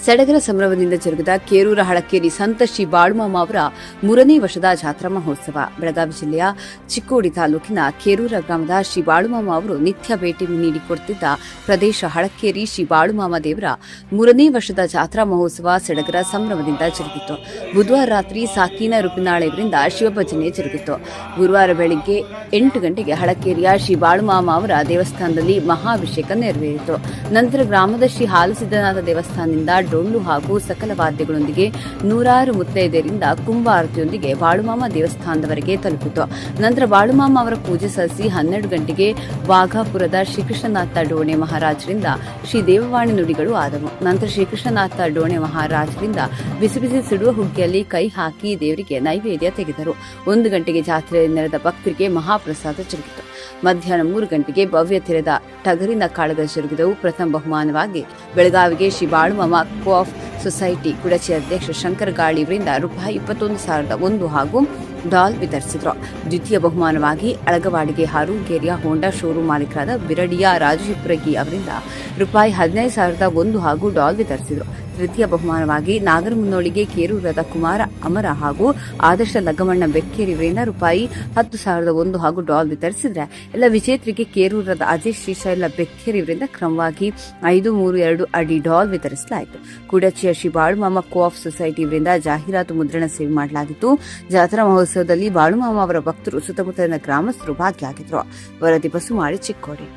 ಸಡಗರ ಸಂಭ್ರಮದಿಂದ ಜರುಗಿದ ಕೇರೂರ ಹಳಕ್ಕೇರಿ ಸಂತ ಶ್ರೀ ಬಾಳುಮಾಮ ಅವರ 3ನೇ ವರ್ಷದ ಜಾತ್ರಾ ಮಹೋತ್ಸವ. ಬೆಳಗಾವಿ ಜಿಲ್ಲೆಯ ಚಿಕ್ಕೋಡಿ ತಾಲೂಕಿನ ಕೇರೂರ ಗ್ರಾಮದ ಶ್ರೀ ಬಾಳುಮಾಮ ಅವರು ನಿತ್ಯ ಭೇಟಿ ನೀಡಿಕೊಡುತ್ತಿದ್ದ ಪ್ರದೇಶ ಹಳಕ್ಕೇರಿ ಶ್ರೀ ಬಾಳುಮಾಮ ದೇವರ 3ನೇ ವರ್ಷದ ಜಾತ್ರಾ ಮಹೋತ್ಸವ ಸಡಗರ ಸಂಭ್ರಮದಿಂದ ಜರುಗಿತು. ಬುಧವಾರ ರಾತ್ರಿ ಸಾಕೀನ ರುಪಿನಾಳೆ ಇವರಿಂದ ಶಿವಭಜನೆ ಜರುಗಿತು. ಗುರುವಾರ ಬೆಳಗ್ಗೆ 8 ಗಂಟೆಗೆ ಹಳಕ್ಕೇರಿಯ ಶ್ರೀ ಬಾಳುಮಾಮ ಅವರ ದೇವಸ್ಥಾನದಲ್ಲಿ ಮಹಾಭಿಷೇಕ ನೆರವೇರಿತು. ನಂತರ ಗ್ರಾಮದ ಶ್ರೀ ಹಾಲಸಿದ್ದನಾಥ ದೇವಸ್ಥಾನದಿಂದ ಡೊಳ್ಳು ಹಾಗೂ ಸಕಲ ವಾದ್ಯಗಳೊಂದಿಗೆ ನೂರಾರು ಮುತ್ತೈದೆಯರಿಂದ ಕುಂಭಾರತಿಯೊಂದಿಗೆ ಬಾಳುಮಾಮ ದೇವಸ್ಥಾನದವರೆಗೆ ತಲುಪಿತು. ನಂತರ ಬಾಳುಮಾಮ ಅವರ ಪೂಜೆ ಸಲ್ಲಿಸಿ 12 ಗಂಟೆಗೆ ವಾಘಾಪುರದ ಶ್ರೀಕೃಷ್ಣನಾಥ ಡೋಣೆ ಮಹಾರಾಜರಿಂದ ಶ್ರೀ ದೇವವಾಣಿ ನುಡಿಗಳು ಆದವು. ನಂತರ ಶ್ರೀಕೃಷ್ಣನಾಥ ಡೋಣೆ ಮಹಾರಾಜರಿಂದ ಬಿಸಿ ಬಿಸಿ ಸುಡುವ ಹುಗ್ಗಿಯಲ್ಲಿ ಕೈ ಹಾಕಿ ದೇವರಿಗೆ ನೈವೇದ್ಯ ತೆಗೆದರು. 1 ಗಂಟೆಗೆ ಜಾತ್ರೆಯಲ್ಲಿ ನೆರೆದ ಭಕ್ತರಿಗೆ ಮಹಾಪ್ರಸಾದ ಜರುಗಿತು. ಮಧ್ಯಾಹ್ನ 3 ಗಂಟೆಗೆ ಭವ್ಯ ತೆರೆದ ಟಗರಿನ ಕಾಳಗ ಜರುಗಿದವು. ಪ್ರಥಮ ಬಹುಮಾನವಾಗಿ ಬೆಳಗಾವಿಗೆ ಶ್ರೀ ಬಾಳುಮಾಮ ಕೋಆಫ್ ಸೊಸೈಟಿ ಕುಡಚಿ ಅಧ್ಯಕ್ಷ ಶಂಕರ ಗಾಳಿ ಇವರಿಂದ ₹21,001 ಹಾಗೂ ಡಾಲ್ ವಿತರಿಸಿದರು. ದ್ವಿತೀಯ ಬಹುಮಾನವಾಗಿ ಅಳಗವಾಡಿಗೆ ಹಾರೂಗೇರಿಯ ಹೋಂಡಾ ಶೋರೂಮ್ ಮಾಲೀಕರಾದ ಬಿರಡಿಯ ರಾಜಶಿಪ್ರಗಿ ಅವರಿಂದ ₹15,001 ಹಾಗೂ ಡಾಲ್ ವಿತರಿಸಿದರು. ತೃತೀಯ ಬಹುಮಾನವಾಗಿ ನಾಗರಮುನ್ನೋಳಿಗೆ ಕೇರೂರದ ಕುಮಾರ ಅಮರ ಹಾಗೂ ಆದರ್ಶ ಲಗಮಣ್ಣ ಬೆಕ್ಕೇರಿ ಇವರಿಂದ ₹10,001 ಹಾಗೂ ಡಾಲ್ ವಿತರಿಸಿದರೆ ಎಲ್ಲ ವಿಜೇತರಿಗೆ ಕೇರೂರದ ಅಜಯ್ ಶ್ರೀಶೈಲ ಬೆಕ್ಕೇರಿ ಇವರಿಂದ ಕ್ರಮವಾಗಿ 532 ಅಡಿ ಡಾಲ್ ವಿತರಿಸಲಾಯಿತು. ಕುಡಚಿಯ ಶ್ರೀ ಬಾಳುಮಾಮ ಕೋಆಫ್ ಸೊಸೈಟಿ ಇವರಿಂದ ಜಾಹೀರಾತು ಮುದ್ರಣ ಸೇವೆ ಮಾಡಲಾಗಿತ್ತು. ಜಾತ್ರಾ ಮಹೋತ್ಸವದಲ್ಲಿ ಬಾಳುಮಾಮ ಅವರ ಭಕ್ತರು ಸುತ್ತಮುತ್ತಲಿನ ಗ್ರಾಮಸ್ಥರು ಭಾಗಿಯಾಗಿದ್ದರು. ವರದಿ ಬಸುಮಾಳಿ ಚಿಕ್ಕೋಡಿ.